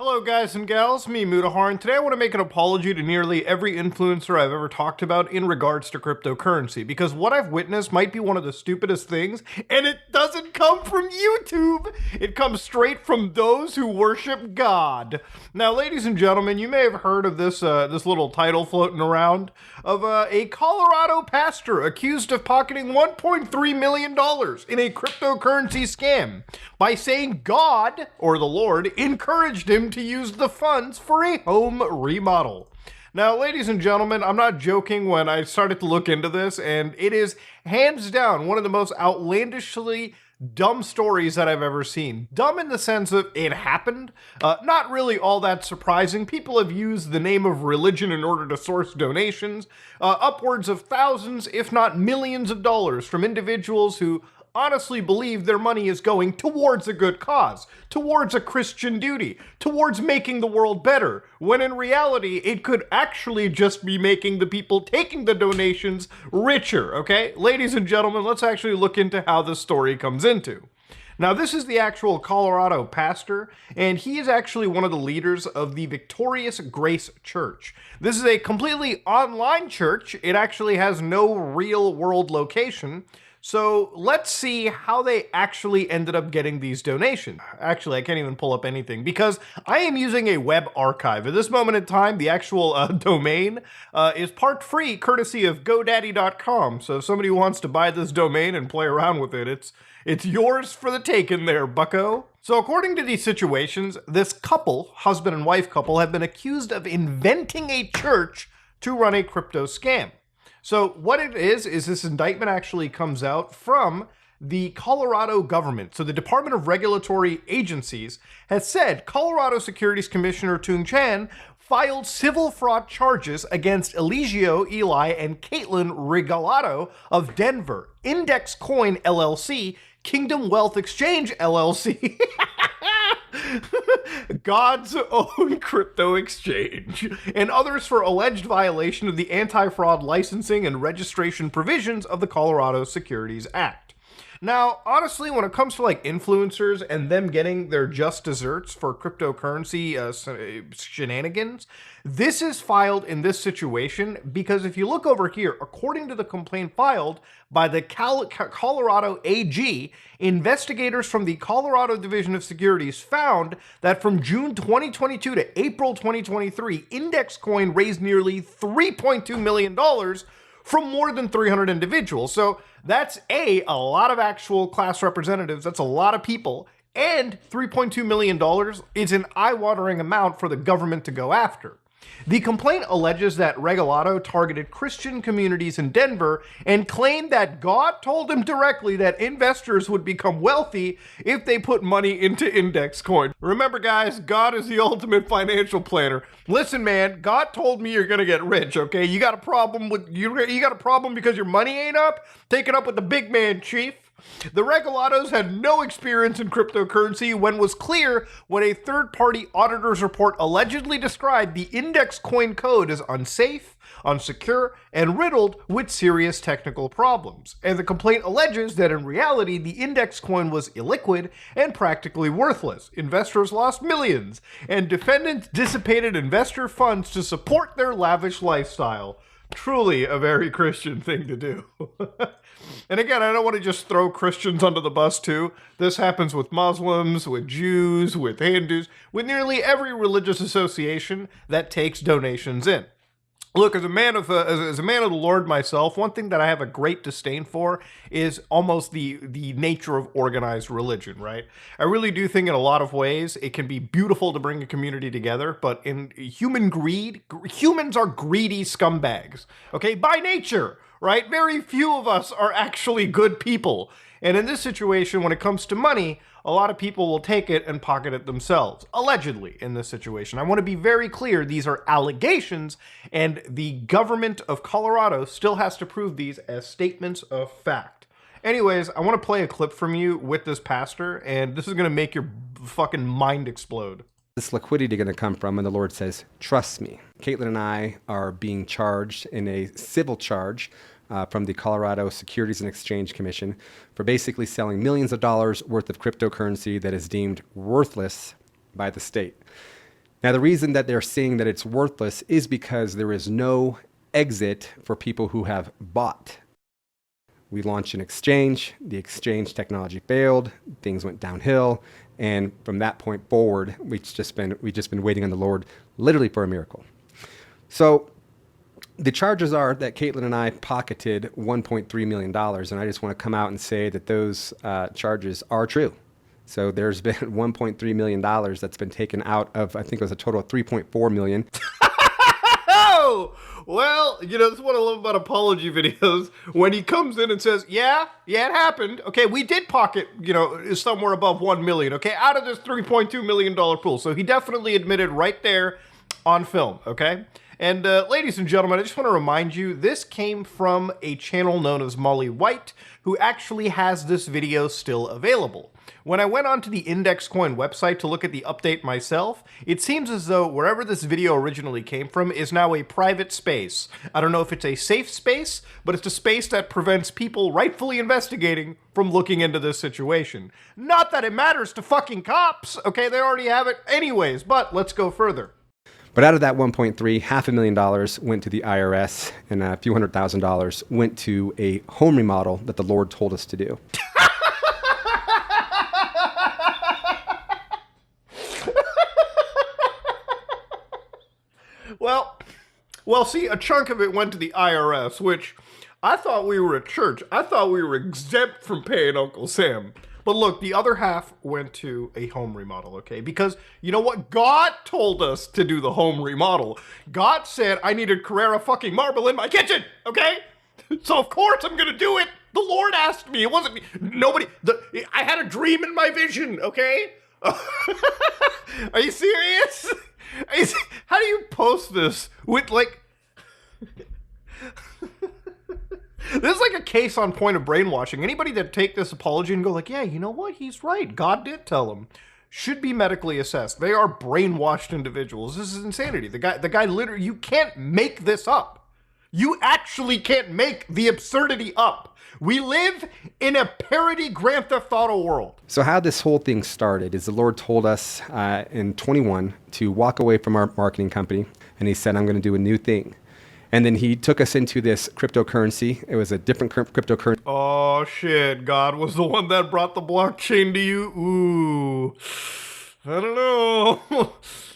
Hello guys and gals, me Mutahar, and today I want to make an apology to nearly every influencer I've ever talked about in regards to cryptocurrency, because what I've witnessed might be one of the stupidest things, and it doesn't come from YouTube! It comes straight from those who worship God. Now ladies and gentlemen, you may have heard of this little title floating around of a Colorado pastor accused of pocketing $1.3 million in a cryptocurrency scam by saying God, or the Lord, encouraged him to use the funds for a home remodel. Now, ladies and gentlemen, I'm not joking when I started to look into this, and it is hands down one of the most outlandishly dumb stories that I've ever seen. Dumb in the sense of it happened, not really all that surprising. People have used the name of religion in order to source donations, upwards of thousands, if not millions of dollars from individuals who honestly believe their money is going towards a good cause, towards a Christian duty, towards making the world better, when in reality, it could actually just be making the people taking the donations richer, okay? Ladies and gentlemen, let's actually look into how this story comes into. Now, this is the actual Colorado pastor, and he is actually one of the leaders of the Victorious Grace Church. This is a completely online church. It actually has no real world location. So let's see how they actually ended up getting these donations. Actually, I can't even pull up anything because I am using a web archive. At this moment in time, the actual domain is part free, courtesy of GoDaddy.com. So if somebody wants to buy this domain and play around with it, it's yours for the taking there, bucko. So according to these situations, this couple, husband and wife couple, have been accused of inventing a church to run a crypto scam. So what it is this indictment actually comes out from the Colorado government. So the Department of Regulatory Agencies has said Colorado Securities Commissioner Tung Chan filed civil fraud charges against Eligio, Eli, and Caitlin Regalado of Denver, Index Coin LLC, Kingdom Wealth Exchange LLC, God's own crypto exchange, and others for alleged violation of the anti-fraud licensing and registration provisions of the Colorado Securities Act. Now, honestly, when it comes to like influencers and them getting their just desserts for cryptocurrency shenanigans, this is filed in this situation because if you look over here, according to the complaint filed by the Colorado AG, investigators from the Colorado Division of Securities found that from June 2022 to April 2023, Index Coin raised nearly $3.2 million from more than 300 individuals. So that's a lot of actual class representatives. That's a lot of people. And $3.2 million is an eye-watering amount for the government to go after. The complaint alleges that Regalado targeted Christian communities in Denver and claimed that God told him directly that investors would become wealthy if they put money into Index Coin. Remember guys, God is the ultimate financial planner. Listen man, God told me you're gonna get rich, okay? You got a problem because your money ain't up? Take it up with the big man, chief. The Regalados had no experience in cryptocurrency when was clear when a third-party auditor's report allegedly described the Index Coin code as unsafe, unsecure, and riddled with serious technical problems. And the complaint alleges that in reality, the Index Coin was illiquid and practically worthless. Investors lost millions, and defendants dissipated investor funds to support their lavish lifestyle. Truly a very Christian thing to do. And again, I don't want to just throw Christians under the bus too. This happens with Muslims, with Jews, with Hindus, with nearly every religious association that takes donations in. Look, as a man of the Lord myself, one thing that I have a great disdain for is almost the nature of organized religion, right? I really do think in a lot of ways it can be beautiful to bring a community together, but in human greed, humans are greedy scumbags, okay? By nature, right? Very few of us are actually good people. And in this situation, when it comes to money, a lot of people will take it and pocket it themselves, allegedly, in this situation. I want to be very clear, these are allegations, and the government of Colorado still has to prove these as statements of fact. Anyways, I want to play a clip from you with this pastor, and this is going to make your fucking mind explode. This liquidity going to come from? And the Lord says, trust me. Caitlin and I are being charged in a civil charge from the Colorado Securities and Exchange Commission for basically selling millions of dollars worth of cryptocurrency that is deemed worthless by the state. Now, the reason that they're saying that it's worthless is because there is no exit for people who have bought. We launched an exchange, the exchange technology failed, things went downhill, and from that point forward, we've just been waiting on the Lord literally for a miracle. So the charges are that Caitlin and I pocketed $1.3 million, and I just want to come out and say that those charges are true. So there's been $1.3 million that's been taken out of, I think it was a total of $3.4 million. Oh, well, this is what I love about apology videos. When he comes in and says, yeah, it happened. Okay, we did pocket, somewhere above 1 million, okay, out of this $3.2 million pool. So he definitely admitted right there on film, okay? And ladies and gentlemen, I just want to remind you, this came from a channel known as Molly White, who actually has this video still available. When I went onto the Index Coin website to look at the update myself, it seems as though wherever this video originally came from is now a private space. I don't know if it's a safe space, but it's a space that prevents people rightfully investigating from looking into this situation. Not that it matters to fucking cops, okay? They already have it anyways, but let's go further. But out of that 1.3, $500,000 went to the IRS, and a few $100,000 went to a home remodel that the Lord told us to do. Well, see, a chunk of it went to the IRS, which I thought we were a church. I thought we were exempt from paying Uncle Sam. But look, the other half went to a home remodel, okay? Because you know what? God told us to do the home remodel. God said I needed Carrera fucking marble in my kitchen, okay? So of course I'm gonna do it. The Lord asked me. It wasn't me. I had a dream in my vision, okay? Are you serious? How do you post this with like... This is like a case on point of brainwashing. Anybody that take this apology and go like, yeah, you know what? He's right. God did tell him. Should be medically assessed. They are brainwashed individuals. This is insanity. The guy literally, you can't make this up. You actually can't make the absurdity up. We live in a parody Grand Theft Auto world. So how this whole thing started is the Lord told us in 21 to walk away from our marketing company. And he said, I'm going to do a new thing. And then he took us into this cryptocurrency. It was a different cryptocurrency. Oh, shit. God was the one that brought the blockchain to you? Ooh. I don't know.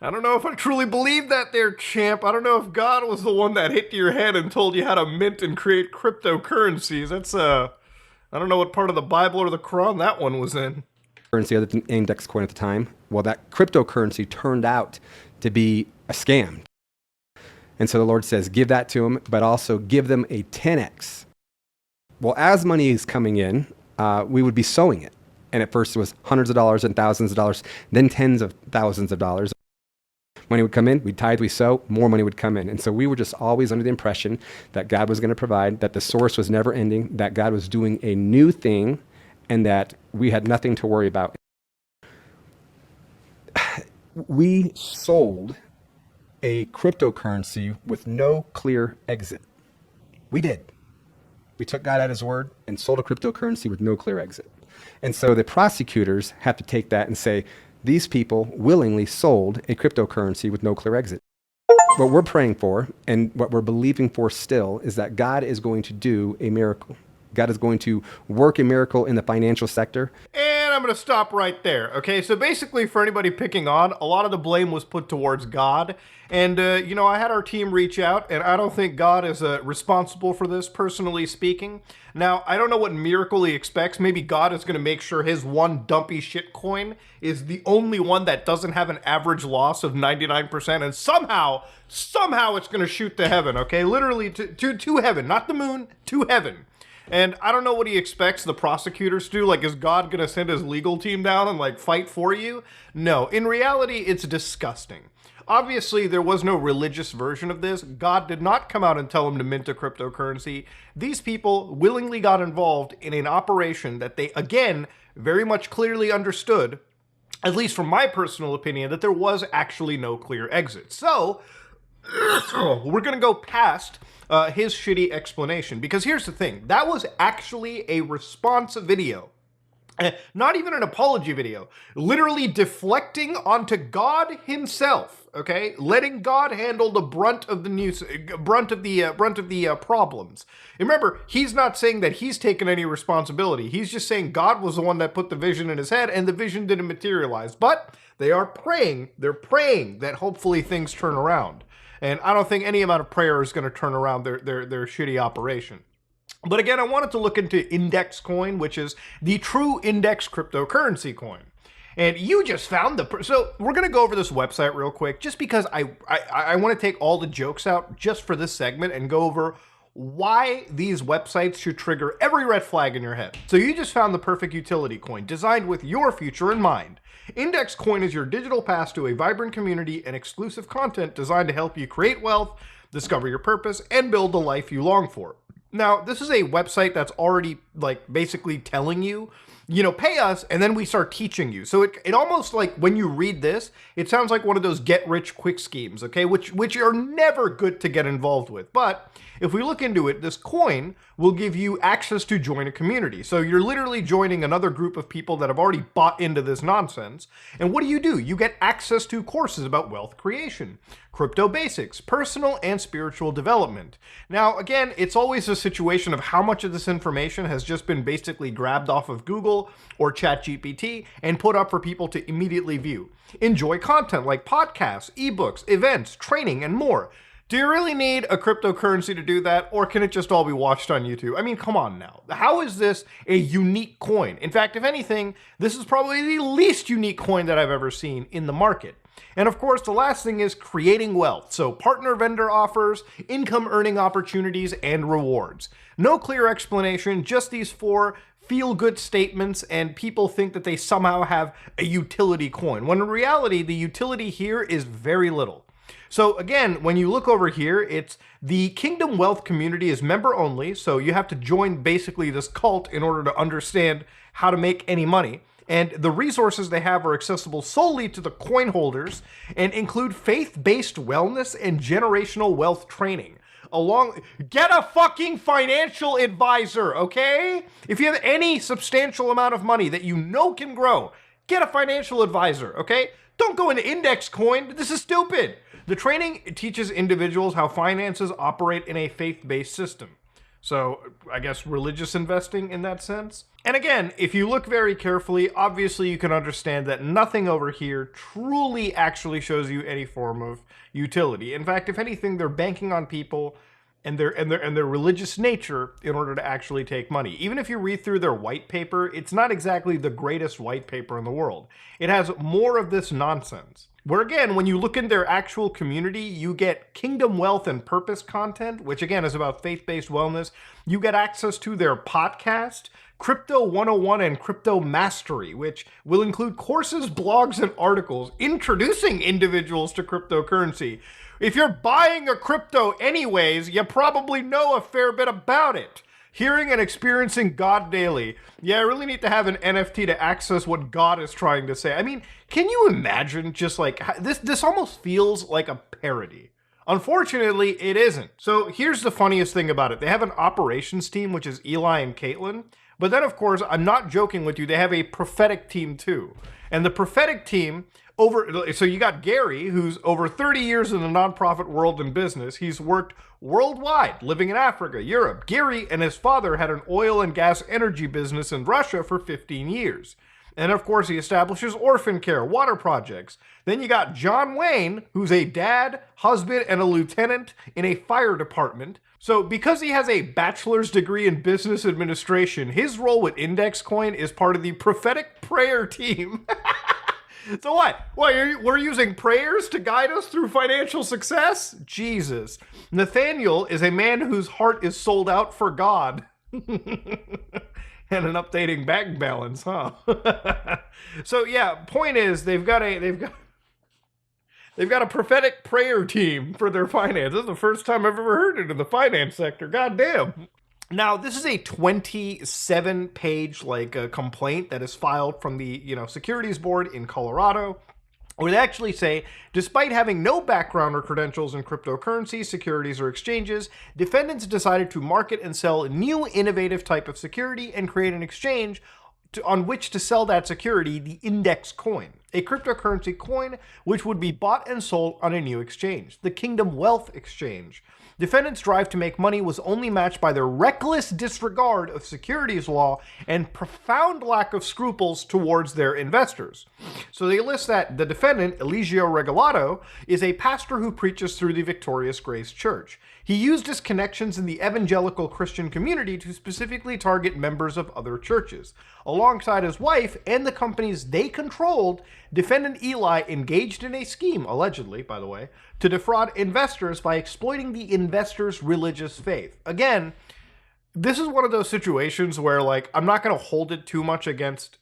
I don't know if I truly believe that there, champ. I don't know if God was the one that hit your head and told you how to mint and create cryptocurrencies. That's, I don't know what part of the Bible or the Quran that one was in. Currency other than Index Coin at the time. Well, that cryptocurrency turned out to be a scam. And so the Lord says, give that to them, but also give them a 10x. Well, as money is coming in, we would be sowing it. And at first it was hundreds of dollars and thousands of dollars, then tens of thousands of dollars. Money would come in, we'd tithe, we sow, more money would come in. And so we were just always under the impression that God was going to provide, that the source was never ending, that God was doing a new thing, and that we had nothing to worry about. We sold a cryptocurrency with no clear exit. We did. We took God at his word and sold a cryptocurrency with no clear exit. And so the prosecutors have to take that and say, these people willingly sold a cryptocurrency with no clear exit. What we're praying for and what we're believing for still is that God is going to do a miracle. God is going to work a miracle in the financial sector. And I'm going to stop right there. Okay, so basically for anybody picking on, a lot of the blame was put towards God. And, I had our team reach out, and I don't think God is responsible for this, personally speaking. Now, I don't know what miracle he expects. Maybe God is going to make sure his one dumpy shit coin is the only one that doesn't have an average loss of 99%, and somehow it's going to shoot to heaven, okay? Literally to heaven, not the moon, to heaven. And I don't know what he expects the prosecutors to do. Like, is God going to send his legal team down and, fight for you? No. In reality, it's disgusting. Obviously, there was no religious version of this. God did not come out and tell him to mint a cryptocurrency. These people willingly got involved in an operation that they, again, very much clearly understood, at least from my personal opinion, that there was actually no clear exit. So, we're going to go past his shitty explanation, because here's the thing. That was actually a response video Not even an apology video, literally deflecting onto God himself, okay? Letting God handle the brunt of the problems. And remember, he's not saying that he's taken any responsibility. He's just saying God was the one that put the vision in his head and the vision didn't materialize. But they are praying, they're praying that hopefully things turn around. And I don't think any amount of prayer is going to turn around their shitty operation. But again, I wanted to look into Index Coin, which is the true index cryptocurrency coin. And you just found so we're going to go over this website real quick, just because I want to take all the jokes out just for this segment and go over why these websites should trigger every red flag in your head. So you just found the perfect utility coin designed with your future in mind. Index Coin is your digital pass to a vibrant community and exclusive content designed to help you create wealth, discover your purpose, and build the life you long for. Now, this is a website that's already basically telling you, pay us and then we start teaching you. So it almost like when you read this, it sounds like one of those get rich quick schemes, okay, which are never good to get involved with. But if we look into it, this coin will give you access to join a community. So you're literally joining another group of people that have already bought into this nonsense. And what do? You get access to courses about wealth creation, crypto basics, personal and spiritual development. Now, again, it's always a situation of how much of this information has just been basically grabbed off of Google or ChatGPT and put up for people to immediately view. Enjoy content like podcasts, ebooks, events, training, and more. Do you really need a cryptocurrency to do that, or can it just all be watched on YouTube? I mean, come on now. How is this a unique coin? In fact, if anything, this is probably the least unique coin that I've ever seen in the market. And of course, the last thing is creating wealth. So partner vendor offers, income earning opportunities, and rewards. No clear explanation, just these 4 feel-good statements, and people think that they somehow have a utility coin, when in reality, the utility here is very little. So again, when you look over here, it's the Kingdom Wealth community is member only, so you have to join basically this cult in order to understand how to make any money. And the resources they have are accessible solely to the coin holders and include faith-based wellness and generational wealth training. Get a fucking financial advisor, okay? If you have any substantial amount of money that you know can grow, get a financial advisor, okay? Don't go into Index Coin. This is stupid. The training teaches individuals how finances operate in a faith-based system. So, I guess religious investing in that sense. And again, if you look very carefully, obviously you can understand that nothing over here truly actually shows you any form of utility. In fact, if anything, they're banking on people and their religious nature in order to actually take money. Even if you read through their white paper, it's not exactly the greatest white paper in the world. It has more of this nonsense. Where again, when you look in their actual community, you get Kingdom Wealth and Purpose content, which again is about faith-based wellness. You get access to their podcast, Crypto 101 and Crypto Mastery, which will include courses, blogs, and articles introducing individuals to cryptocurrency. If you're buying a crypto anyways, you probably know a fair bit about it. Hearing and experiencing God daily. Yeah, I really need to have an NFT to access what God is trying to say. I mean, can you imagine just like this almost feels like a parody. Unfortunately, it isn't. So here's the funniest thing about it. They have an operations team, which is Eli and Caitlin. But then, of course, I'm not joking with you, they have a prophetic team too. And the prophetic team, so you got Gary, who's over 30 years in the nonprofit world and business. He's worked worldwide, living in Africa, Europe. Gary and his father had an oil and gas energy business in Russia for 15 years. And of course, he establishes orphan care, water projects. Then you got John Wayne, who's a dad, husband, and a lieutenant in a fire department. So because he has a bachelor's degree in business administration, his role with Index Coin is part of the prophetic prayer team. So what? We're using prayers to guide us through financial success? Jesus. Nathaniel is a man whose heart is sold out for God. And an updating bank balance, huh? So yeah, point is they've got a prophetic prayer team for their finance. This is the first time I've ever heard it in the finance sector. God damn. Now, this is a 27-page complaint that is filed from the securities board in Colorado, where they actually say, despite having no background or credentials in cryptocurrencies, securities, or exchanges, defendants decided to market and sell a new innovative type of security and create an exchange on which to sell that security, the index coin, a cryptocurrency coin which would be bought and sold on a new exchange, the Kingdom Wealth Exchange. Defendants' drive to make money was only matched by their reckless disregard of securities law and profound lack of scruples towards their investors. So they list that the defendant, Eligio Regalado, is a pastor who preaches through the Victorious Grace Church. He used his connections in the evangelical Christian community to specifically target members of other churches. Alongside his wife and the companies they controlled, defendant Eli engaged in a scheme, allegedly, by the way, to defraud investors by exploiting the investors' religious faith. Again, this is one of those situations where, like, I'm not going to hold it too much against,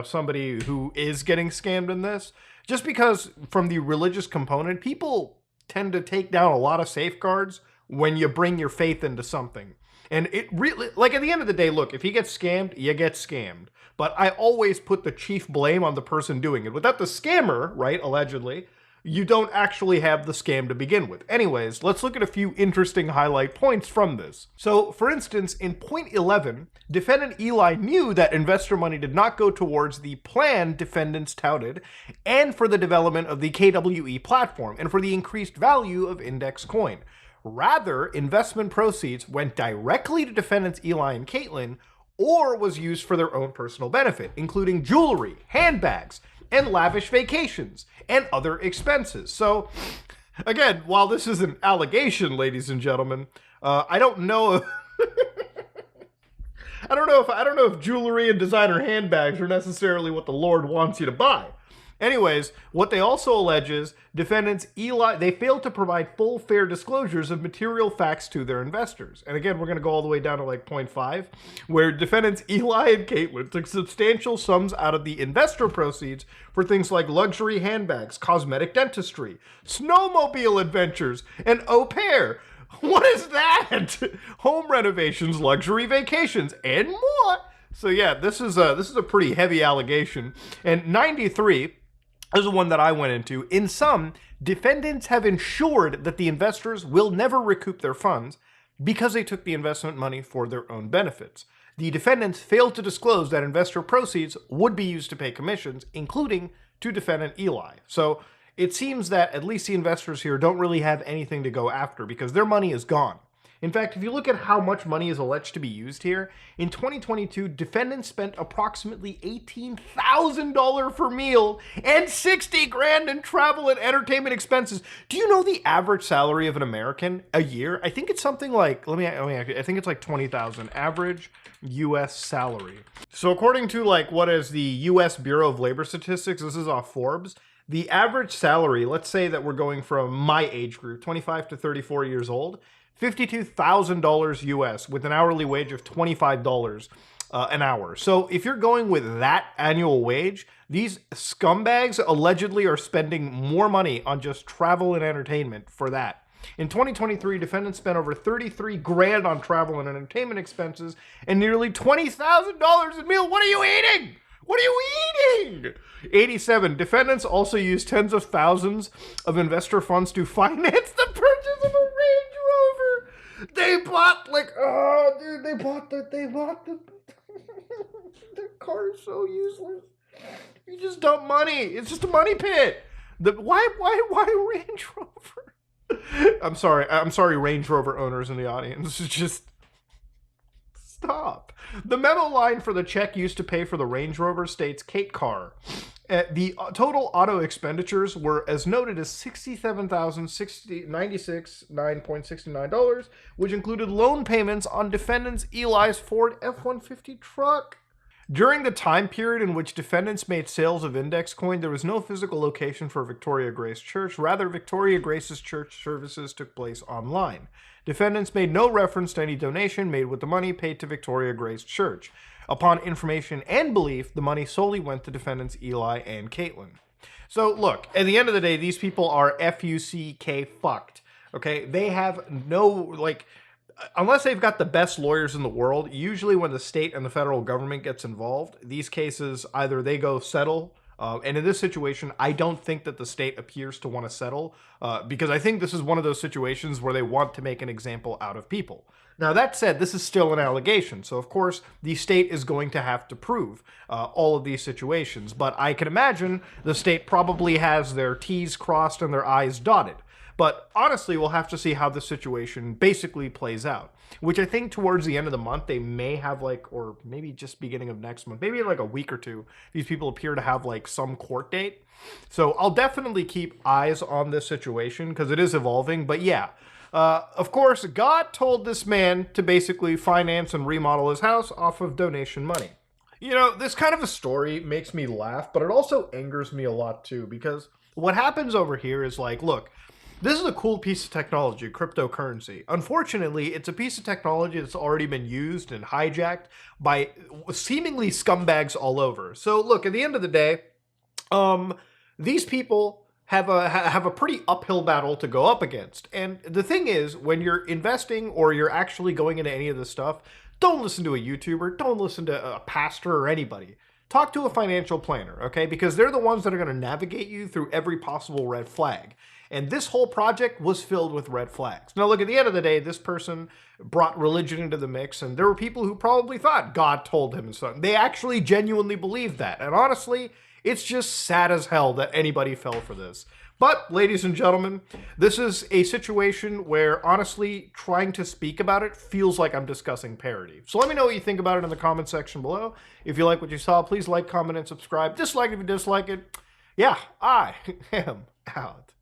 somebody who is getting scammed in this, just because from the religious component, people tend to take down a lot of safeguards when you bring your faith into something. And it really, like, at the end of the day, look, if he gets scammed, you get scammed. But I always put the chief blame on the person doing it. Without the scammer, right, allegedly, you don't actually have the scam to begin with. Anyways, let's look at a few interesting highlight points from this. So, for instance, in point 11, defendant Eli knew that investor money did not go towards the plan defendants touted and for the development of the KWE platform and for the increased value of index coin. Rather, investment proceeds went directly to defendants Eli and Caitlin or was used for their own personal benefit, including jewelry, handbags, and lavish vacations, and other expenses. So, again, while this is an allegation, ladies and gentlemen, I don't know. I don't know if jewelry and designer handbags are necessarily what the Lord wants you to buy. Anyways, what they also allege is defendants Eli, they failed to provide full, fair disclosures of material facts to their investors. And again, we're going to go all the way down to like point 5, where defendants Eli and Caitlin took substantial sums out of the investor proceeds for things like luxury handbags, cosmetic dentistry, snowmobile adventures, and au pair. What is that? Home renovations, luxury vacations, and more. So yeah, this is a pretty heavy allegation. And 93. This is one that I went into. In sum, defendants have ensured that the investors will never recoup their funds because they took the investment money for their own benefits. The defendants failed to disclose that investor proceeds would be used to pay commissions, including to defendant Eli. So it seems that at least the investors here don't really have anything to go after because their money is gone. In fact, if you look at how much money is alleged to be used here, in 2022, defendants spent approximately $18,000 for meal and $60,000 in travel and entertainment expenses. Do you know the average salary of an American a year? I think it's something like, I think it's like $20,000 average U.S. salary. So according to like what is the U.S. Bureau of Labor Statistics, this is off Forbes, the average salary, let's say that we're going from my age group, 25 to 34 years old, $52,000 US with an hourly wage of $25 an hour. So if you're going with that annual wage, these scumbags allegedly are spending more money on just travel and entertainment for that. In 2023, defendants spent over $33,000 on travel and entertainment expenses and nearly $20,000 in meal. What are you eating? What are you eating? 87. Defendants also used tens of thousands of investor funds to finance the purchase of a Range Rover. They bought the car is so useless. You just dump money. It's just a money pit. Why Range Rover? I'm sorry, Range Rover owners in the audience. Just stop. The memo line for the check used to pay for the Range Rover states Kate Car. The total auto expenditures were as noted as $67,096.69, which included loan payments on defendants Eli's Ford F-150 truck. During the time period in which defendants made sales of index coin, there was no physical location for Victoria Grace Church. Rather, Victoria Grace's church services took place online. Defendants made no reference to any donation made with the money paid to Victoria Grace Church. Upon information and belief, the money solely went to defendants Eli and Caitlin. So look, at the end of the day, these people are F-U-C-K fucked. Okay? They have no, unless they've got the best lawyers in the world, usually when the state and the federal government gets involved, these cases, either they go settle, and in this situation, I don't think that the state appears to want to settle, because I think this is one of those situations where they want to make an example out of people. Now, that said, this is still an allegation, so of course the state is going to have to prove all of these situations. But I can imagine the state probably has their T's crossed and their I's dotted. But honestly, we'll have to see how the situation basically plays out, which I think towards the end of the month they may have like, or maybe just beginning of next month, maybe like a week or two, these people appear to have like some court date. So I'll definitely keep eyes on this situation because it is evolving. But yeah, of course, God told this man to basically finance and remodel his house off of donation money. You know, this kind of a story makes me laugh, but it also angers me a lot too, because what happens over here is like, look, this is a cool piece of technology, cryptocurrency. Unfortunately, it's a piece of technology that's already been used and hijacked by seemingly scumbags all over. So look, at the end of the day, these people have a pretty uphill battle to go up against. And the thing is, when you're investing or you're actually going into any of this stuff, don't listen to a YouTuber, don't listen to a pastor or anybody. Talk to a financial planner, okay? Because they're the ones that are going to navigate you through every possible red flag. And this whole project was filled with red flags. Now, look, at the end of the day, this person brought religion into the mix, and there were people who probably thought God told him and so they actually genuinely believed that. And honestly, it's just sad as hell that anybody fell for this. But, ladies and gentlemen, this is a situation where, honestly, trying to speak about it feels like I'm discussing parody. So let me know what you think about it in the comment section below. If you like what you saw, please like, comment, and subscribe. Dislike if you dislike it. Yeah, I am out.